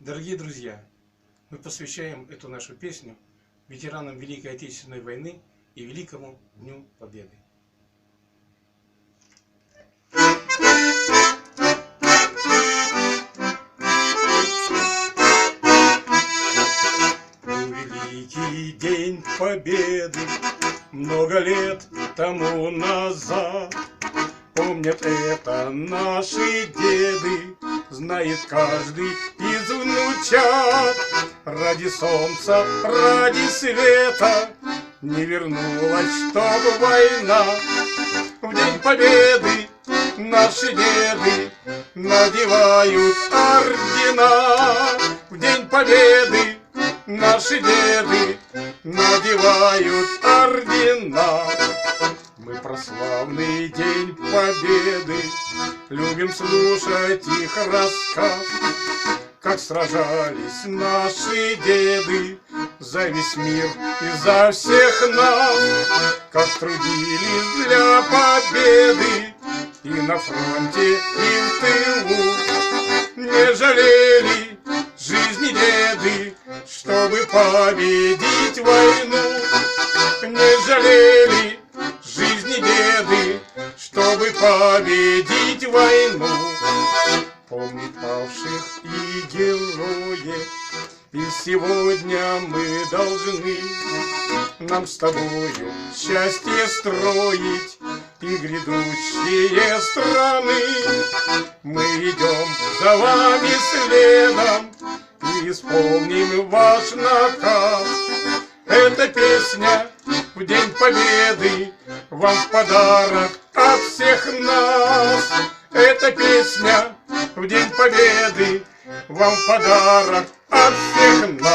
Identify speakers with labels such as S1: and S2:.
S1: Дорогие друзья, мы посвящаем эту нашу песню ветеранам Великой Отечественной войны и Великому Дню Победы. Великий День Победы много лет тому назад. Помнят это наши деды, знает каждый из внучат. Ради солнца, ради света не вернулась, чтоб война. В День Победы наши деды надевают ордена. В День Победы наши деды надевают ордена. Мы про славный День Победы любим слушать их рассказ, как сражались наши деды за весь мир и за всех нас, как трудились для победы и на фронте, и в тылу. Не жалели жизни деды, чтобы победить войну. Не жалели жизни деды, чтобы победить войну. Помнить павших и героев, и сегодня мы должны нам с тобою счастье строить и грядущие страны. Мы идем за вами следом и исполним ваш наказ. Эта песня в День Победы вам в подарок от всех нас. Эта песня в День Победы вам в подарок от всех нас.